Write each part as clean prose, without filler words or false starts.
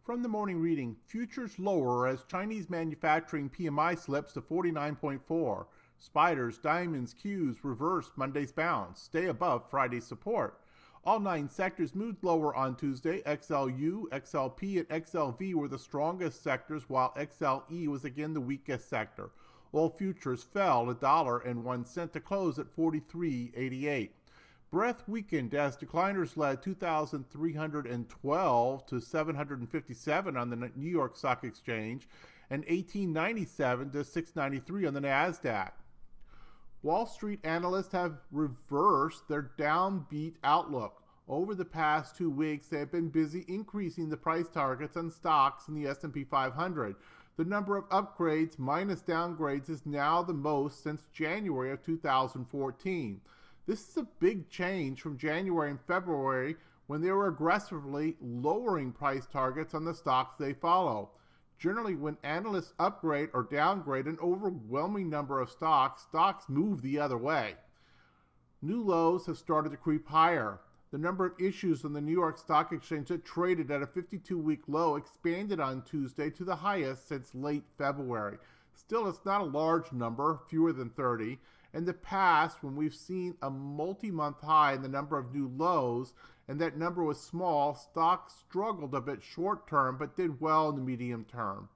From the morning reading, futures lower as Chinese manufacturing PMI slips to 49.4. Spiders, diamonds, Qs reverse Monday's bounce, stay above Friday's support. All 9 sectors moved lower on Tuesday. XLU, XLP, and XLV were the strongest sectors, while XLE was again the weakest sector. Oil futures fell $1.01 to close at 43.88. Breadth weakened as decliners led 2,312 to 757 on the New York Stock Exchange and 1,897 to 693 on the NASDAQ. Wall Street analysts have reversed their downbeat outlook. Over the past 2 weeks, they have been busy increasing the price targets on stocks in the S&P 500. The number of upgrades minus downgrades is now the most since January of 2014. This is a big change from January and February when they were aggressively lowering price targets on the stocks they follow. Generally, when analysts upgrade or downgrade an overwhelming number of stocks move the other way. New lows have started to creep higher. The number of issues on the New York Stock Exchange that traded at a 52-week low expanded on Tuesday to the highest since late February. Still, it's not a large number, fewer than 30. In the past, when we've seen a multi-month high in the number of new lows, and that number was small, stocks struggled a bit short term, but did well in the medium term.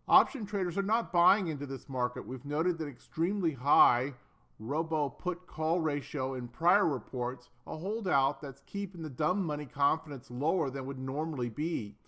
Option traders are not buying into this market. We've noted that extremely high robo-put-call ratio in prior reports, a holdout that's keeping the dumb money confidence lower than would normally be.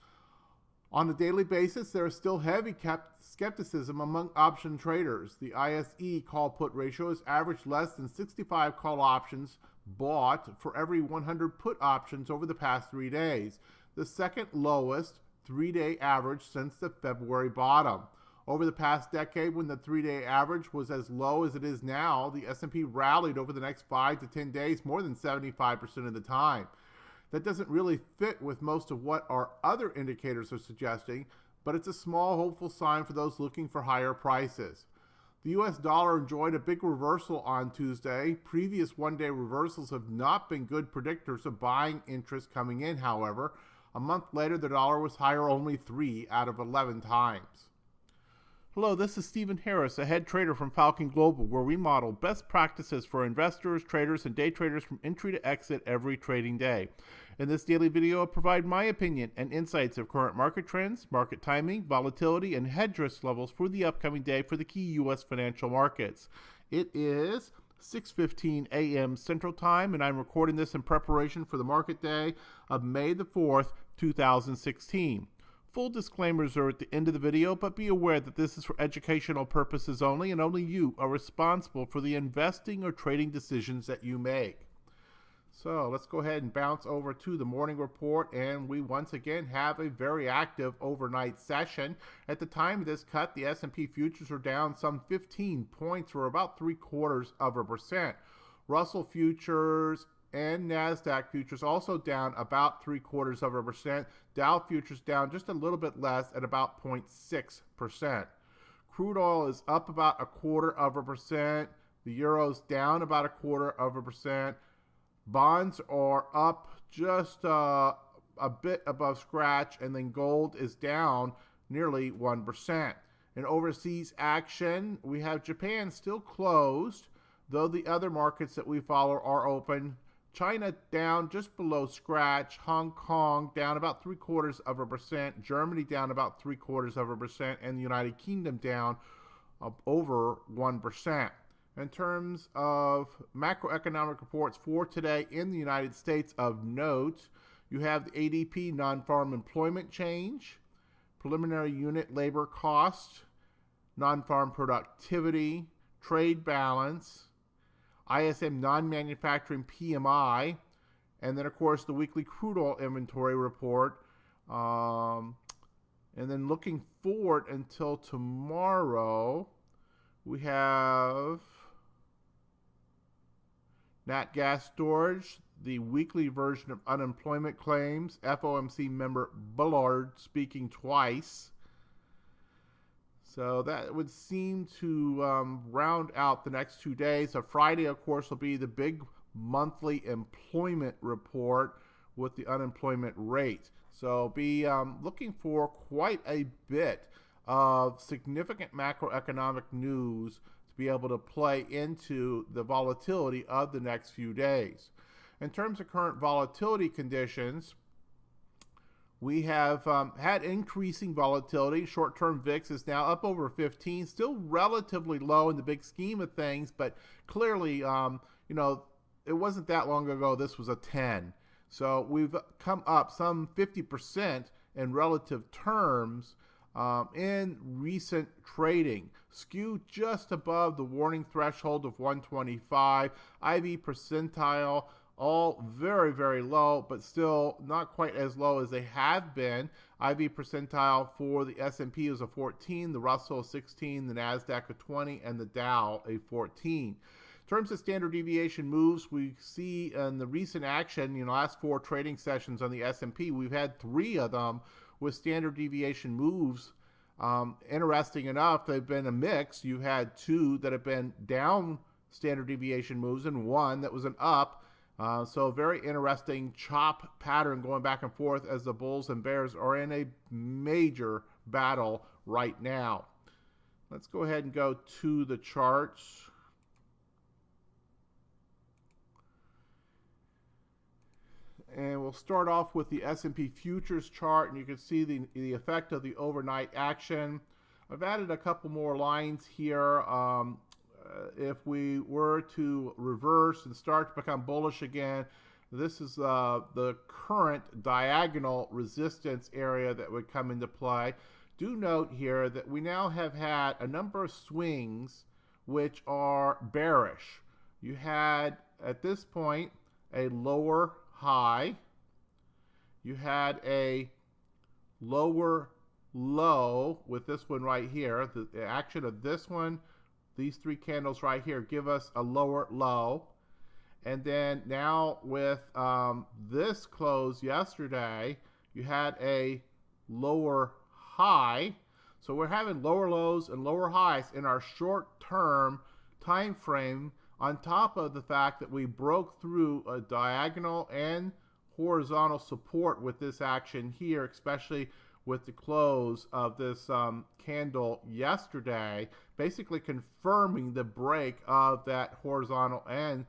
On a daily basis, there is still heavy skepticism among option traders. The ISE call-put ratio has averaged less than 65 call options bought for every 100 put options over the past 3 days, the second lowest 3-day average since the February bottom. Over the past decade, when the 3-day average was as low as it is now, the S&P rallied over the next 5 to 10 days more than 75% of the time. That doesn't really fit with most of what our other indicators are suggesting, but it's a small hopeful sign for those looking for higher prices. The US dollar enjoyed a big reversal on Tuesday. Previous one-day reversals have not been good predictors of buying interest coming in, however. A month later, the dollar was higher only 3 out of 11 times. Hello, this is Stephen Harris, a head trader from Falcon Global, where we model best practices for investors, traders, and day traders from entry to exit every trading day. In this daily video, I provide my opinion and insights of current market trends, market timing, volatility, and hedge risk levels for the upcoming day for the key U.S. financial markets. It is 6:15 a.m. Central Time, and I'm recording this in preparation for the market day of May the 4th, 2016. Full disclaimers are at the end of the video, but be aware that this is for educational purposes only, and only you are responsible for the investing or trading decisions that you make. So let's go ahead and bounce over to the morning report, and we once again have a very active overnight session. At the time of this cut, the S&P futures are down some 15 points, or about 0.75%. Russell futures and NASDAQ futures also down about 0.75%. Dow futures down just a little bit less at about 0.6%. Crude oil is up about 0.25%. The euro's down about 0.25%. Bonds are up just a bit above scratch, and then gold is down nearly 1%. In overseas action, we have Japan still closed, though the other markets that we follow are open. China down just below scratch. Hong Kong down about 0.75%. Germany down about 0.75%. And the United Kingdom down over 1%. In terms of macroeconomic reports for today in the United States of note, you have the ADP non-farm employment change, preliminary unit labor cost, non-farm productivity, trade balance, ISM non-manufacturing PMI, and then, of course, the weekly crude oil inventory report. And then looking forward until tomorrow, we have nat gas storage, the weekly version of unemployment claims, FOMC member Bullard speaking twice. So that would seem to round out the next 2 days. So Friday, of course, will be the big monthly employment report with the unemployment rate. So be looking for quite a bit of significant macroeconomic news to be able to play into the volatility of the next few days. In terms of current volatility conditions, we have had increasing volatility. Short-term VIX is now up over 15, still relatively low in the big scheme of things, but clearly, it wasn't that long ago this was a 10. So we've come up some 50% in relative terms in recent trading, skewed just above the warning threshold of 125, IV percentile, all very, very low, but still not quite as low as they have been. IV percentile for the S&P is a 14, the Russell a 16, the NASDAQ a 20, and the Dow a 14. In terms of standard deviation moves, we see in the recent action, last 4 trading sessions on the S&P, we've had 3 of them with standard deviation moves. Interesting enough, they've been a mix. You had 2 that have been down standard deviation moves and 1 that was an up. So very interesting chop pattern going back and forth as the bulls and bears are in a major battle right now. Let's go ahead and go to the charts. And we'll start off with the S&P futures chart, and you can see the effect of the overnight action. I've added a couple more lines here. If we were to reverse and start to become bullish again, this is the current diagonal resistance area that would come into play. Do note here that we now have had a number of swings which are bearish. You had, at this point, a lower high. You had a lower low with this one right here. The action of this one, these 3 candles right here, give us a lower low. And then now with this close yesterday, you had a lower high. So we're having lower lows and lower highs in our short-term time frame, on top of the fact that we broke through a diagonal and horizontal support with this action here, especially with the close of this candle yesterday, basically confirming the break of that horizontal and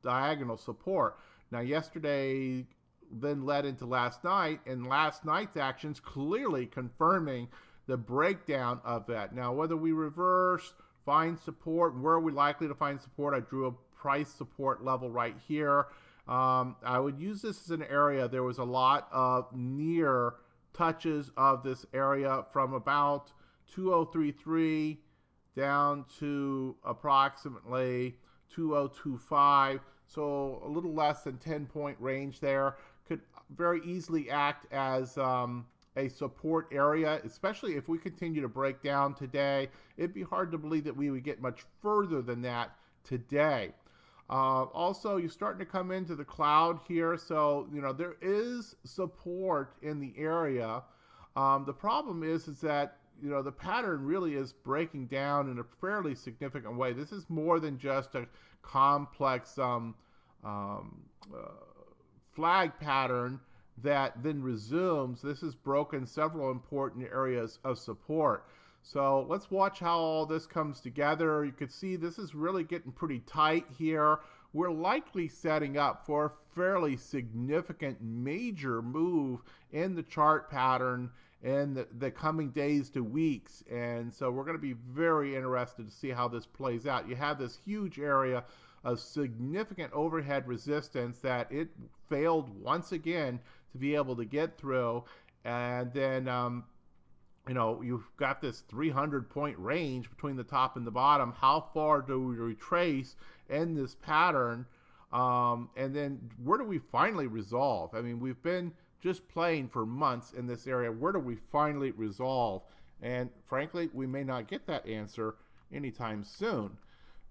diagonal support. Now, yesterday then led into last night, and last night's actions clearly confirming the breakdown of that. Now, whether we reverse, find support, where are we likely to find support? I drew a price support level right here. I would use this as an area. There was a lot of near touches of this area from about 2033 down to approximately 2025. So a little less than 10-point range there. Could very easily act as a support area, especially if we continue to break down today. It'd be hard to believe that we would get much further than that today. Also, you're starting to come into the cloud here, so there is support in the area. The problem is that the pattern really is breaking down in a fairly significant way. This is more than just a complex flag pattern that then resumes. This has broken several important areas of support. So let's watch how all this comes together. You can see this is really getting pretty tight here. We're likely setting up for a fairly significant major move in the chart pattern in the coming days to weeks. And so we're going to be very interested to see how this plays out. You have this huge area of significant overhead resistance that it failed once again to be able to get through. And then you've got this 300-point range between the top and the bottom. How far do we retrace in this pattern? And then where do we finally resolve? I mean, we've been just playing for months in this area. Where do we finally resolve? And frankly, we may not get that answer anytime soon.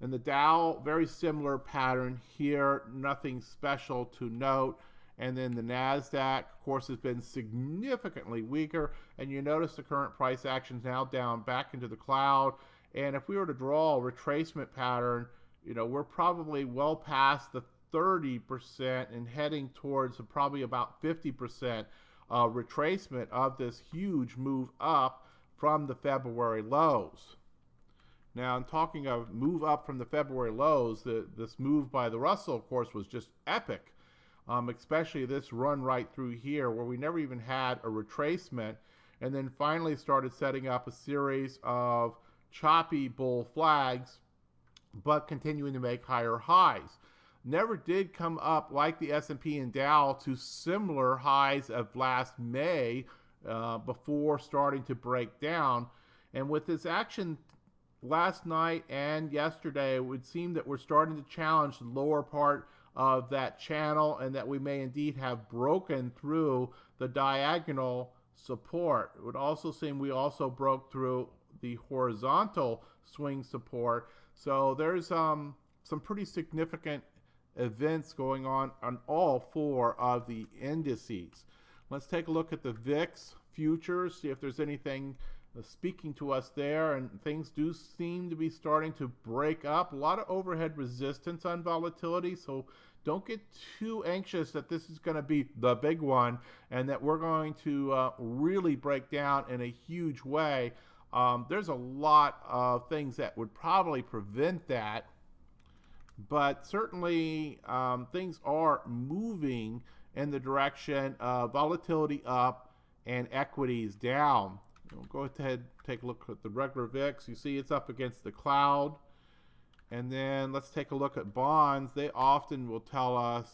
And the Dow, very similar pattern here, nothing special to note. And then the NASDAQ, of course, has been significantly weaker. And you notice the current price action is now down back into the cloud. And if we were to draw a retracement pattern, we're probably well past the 30% and heading towards probably about 50% retracement of this huge move up from the February lows. Now, in talking of move up from the February lows, this move by the Russell, of course, was just epic, especially this run right through here where we never even had a retracement, and then finally started setting up a series of choppy bull flags, but continuing to make higher highs. Never did come up like the S&P and Dow to similar highs of last May before starting to break down. And with this action last night and yesterday, it would seem that we're starting to challenge the lower part of that channel and that we may indeed have broken through the diagonal support. It would also seem we also broke through the horizontal swing support. So there's some pretty significant events going on all four of the indices. Let's take a look at the VIX futures, see if there's anything speaking to us there, and things do seem to be starting to break up. A lot of overhead resistance on volatility, so don't get too anxious that this is going to be the big one and that we're going to really break down in a huge way. There's a lot of things that would probably prevent that, but certainly things are moving in the direction of volatility up and equities down. We'll go ahead and take a look at the regular VIX. You see it's up against the cloud. And then let's take a look at bonds. They often will tell us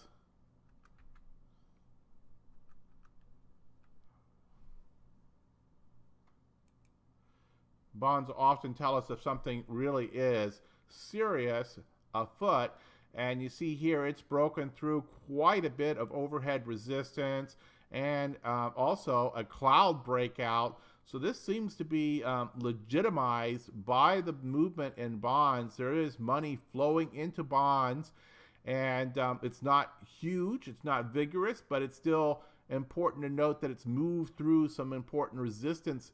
if something really is serious afoot. And you see here it's broken through quite a bit of overhead resistance and also a cloud breakout. So this seems to be legitimized by the movement in bonds. There is money flowing into bonds, and it's not huge, it's not vigorous, but it's still important to note that it's moved through some important resistance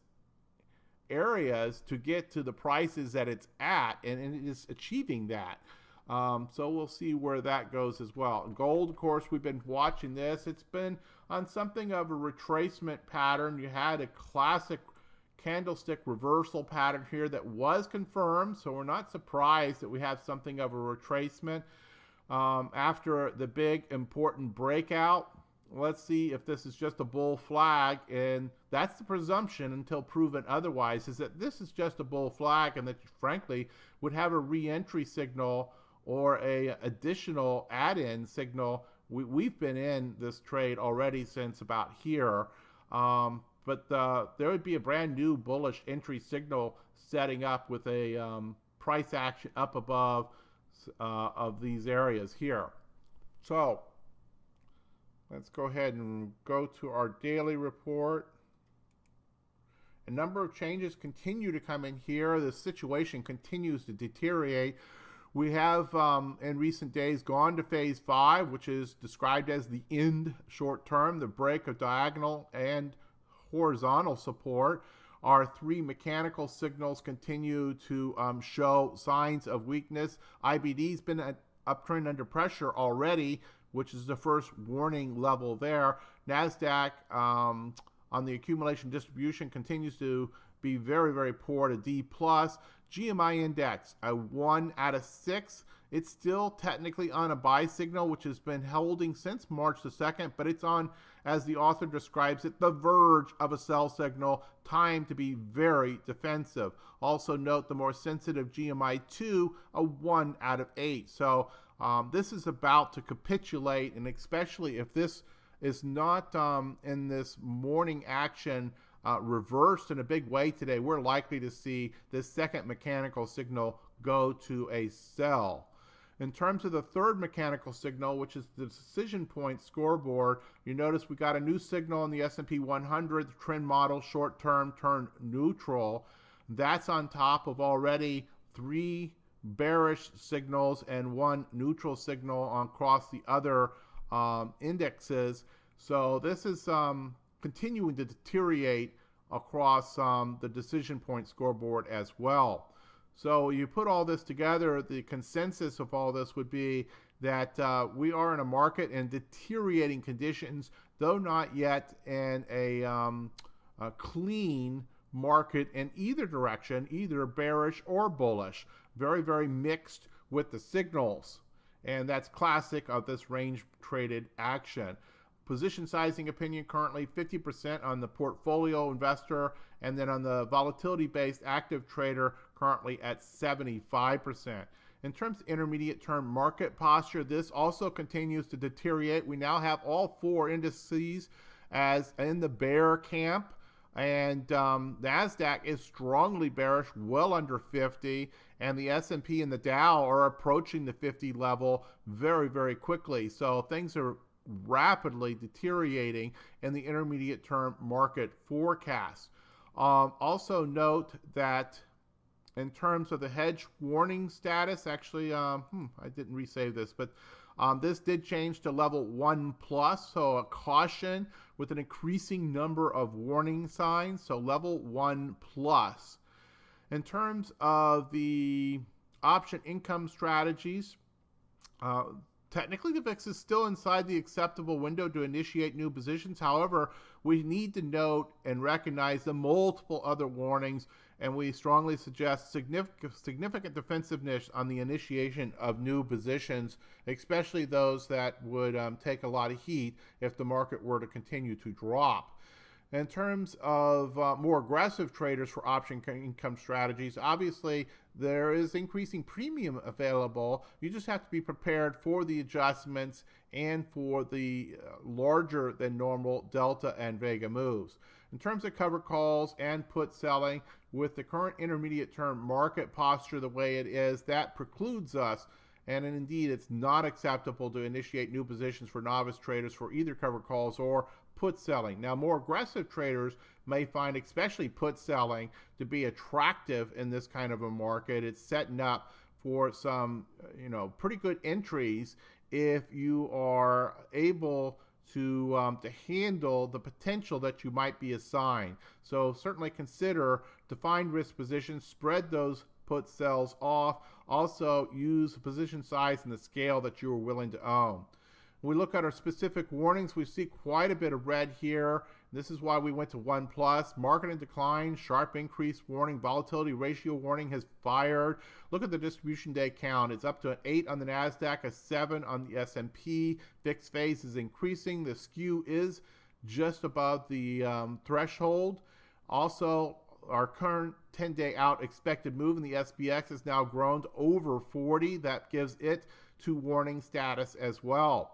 areas to get to the prices that it's at, and it is achieving that. So we'll see where that goes as well. Gold, of course, we've been watching this. It's been on something of a retracement pattern. You had a classic candlestick reversal pattern here that was confirmed, so we're not surprised that we have something of a retracement after the big important breakout. Let's see if this is just a bull flag, and that's the presumption until proven otherwise, is that this is just a bull flag and that you frankly would have a re-entry signal or a additional add-in signal. We've been in this trade already since about here, but there would be a brand new bullish entry signal setting up with a price action up above of these areas here. So let's go ahead and go to our daily report. A number of changes continue to come in here. The situation continues to deteriorate. We have, in recent days, gone to phase 5, which is described as the end short term, the break of diagonal and horizontal support. Our 3 mechanical signals continue to show signs of weakness. IBD's been an uptrend under pressure already, which is the first warning level there. NASDAQ on the accumulation distribution continues to be very, very poor to D+. GMI index, a 1 out of 6. It's still technically on a buy signal, which has been holding since March the 2nd, but it's on, as the author describes it, the verge of a sell signal, time to be very defensive. Also note the more sensitive GMI 2, a 1 out of 8. So this is about to capitulate, and especially if this is not in this morning action reversed in a big way today, we're likely to see this second mechanical signal go to a sell. In terms of the third mechanical signal, which is the decision point scoreboard, you notice we got a new signal in the S&P 100, the trend model short-term turned neutral. That's on top of already 3 bearish signals and 1 neutral signal across the other indexes. So this is continuing to deteriorate across the decision point scoreboard as well. So you put all this together, the consensus of all this would be that we are in a market in deteriorating conditions, though not yet in a clean market in either direction, either bearish or bullish. Very, very mixed with the signals. And that's classic of this range traded action. Position sizing opinion currently 50% on the portfolio investor, and then on the volatility based active trader currently at 75%. In terms of intermediate term market posture, this also continues to deteriorate. We now have all four indices as in the bear camp, and NASDAQ is strongly bearish, well under 50, and the S&P and the Dow are approaching the 50 level very, very quickly. So things are rapidly deteriorating in the intermediate term market forecast. Also note that in terms of the hedge warning status, actually, I didn't resave this, but this did change to level 1 plus, so a caution with an increasing number of warning signs, so level 1 plus. In terms of the option income strategies, technically the VIX is still inside the acceptable window to initiate new positions. However, we need to note and recognize the multiple other warnings, and we strongly suggest significant defensiveness on the initiation of new positions, especially those that would take a lot of heat if the market were to continue to drop. In terms of more aggressive traders for option income strategies, obviously there is increasing premium available. You just have to be prepared for the adjustments and for the larger than normal delta and vega moves. In terms of cover calls and put selling, with the current intermediate term market posture the way it is, that precludes us, and indeed it's not acceptable to initiate new positions for novice traders for either cover calls or put selling. Now, more aggressive traders may find especially put selling to be attractive in this kind of a market. It's setting up for some, pretty good entries if you are able to handle the potential that you might be assigned. So certainly consider defined risk positions, spread those put sells off. Also use the position size and the scale that you are willing to own. When we look at our specific warnings, we see quite a bit of red here. This is why we went to 1 plus. Market in decline, sharp increase warning, volatility ratio warning has fired. Look at the distribution day count. It's up to an 8 on the NASDAQ, a 7 on the S&P. VIX phase is increasing. The skew is just above the threshold. Also, our current 10-day out expected move in the SPX has now grown to over 40. That gives it to warning status as well.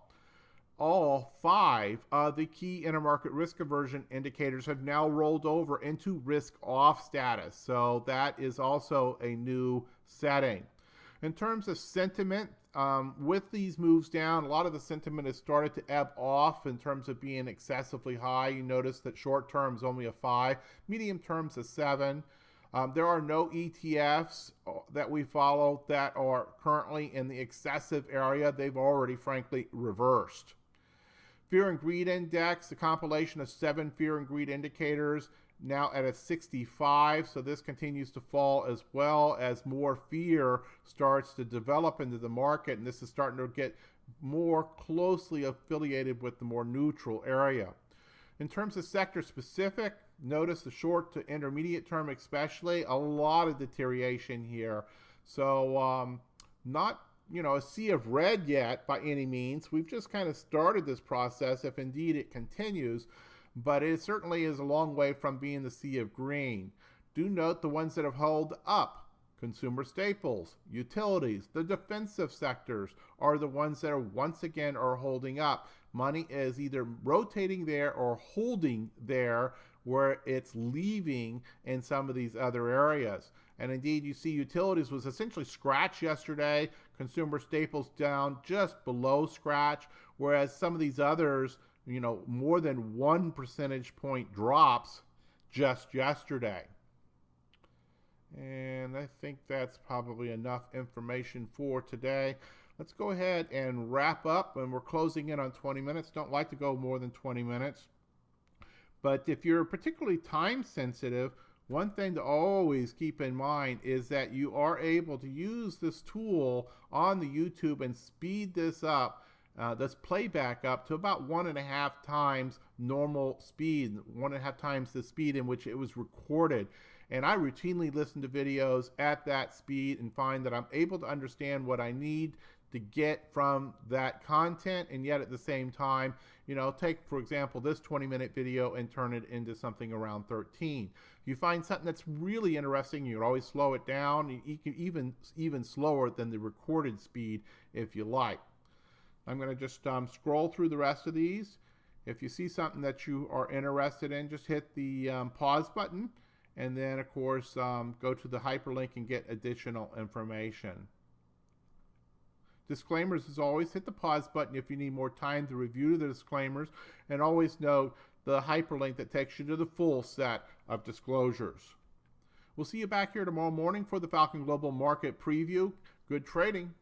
All 5 of the key intermarket risk aversion indicators have now rolled over into risk off status. So that is also a new setting. In terms of sentiment, with these moves down, a lot of the sentiment has started to ebb off in terms of being excessively high. You notice that short term is only a 5, medium term's a 7. There are no ETFs that we follow that are currently in the excessive area. They've already, frankly, reversed. Fear and Greed Index, the compilation of 7 fear and greed indicators, now at a 65. So this continues to fall as well as more fear starts to develop into the market. And this is starting to get more closely affiliated with the more neutral area. In terms of sector specific, notice the short to intermediate term especially, a lot of deterioration here. So not a sea of red yet by any means. We've just kind of started this process, if indeed it continues, but it certainly is a long way from being the sea of green. Do note the ones that have held up: consumer staples, utilities, the defensive sectors are the ones that are once again are holding up. Money is either rotating there or holding there, where it's leaving in some of these other areas. And indeed, you see utilities was essentially scratch yesterday, consumer staples down just below scratch, whereas some of these others, more than 1 percentage point drops just yesterday. And I think that's probably enough information for today. Let's go ahead and wrap up, and we're closing in on 20 minutes. Don't like to go more than 20 minutes. But if you're particularly time sensitive, One thing to always keep in mind is that you are able to use this tool on the YouTube and speed this up, this playback up to about 1.5 times normal speed, 1.5 times the speed in which it was recorded. And I routinely listen to videos at that speed and find that I'm able to understand what I need to get from that content, and yet at the same time, take, for example, this 20-minute video and turn it into something around 13. If you find something that's really interesting, you can always slow it down. You can even slower than the recorded speed if you like. I'm going to just scroll through the rest of these. If you see something that you are interested in, just hit the pause button, and then, of course, go to the hyperlink and get additional information. Disclaimers, as always, hit the pause button if you need more time to review the disclaimers, and always note the hyperlink that takes you to the full set of disclosures. We'll see you back here tomorrow morning for the Falcon Global Market Preview. Good trading.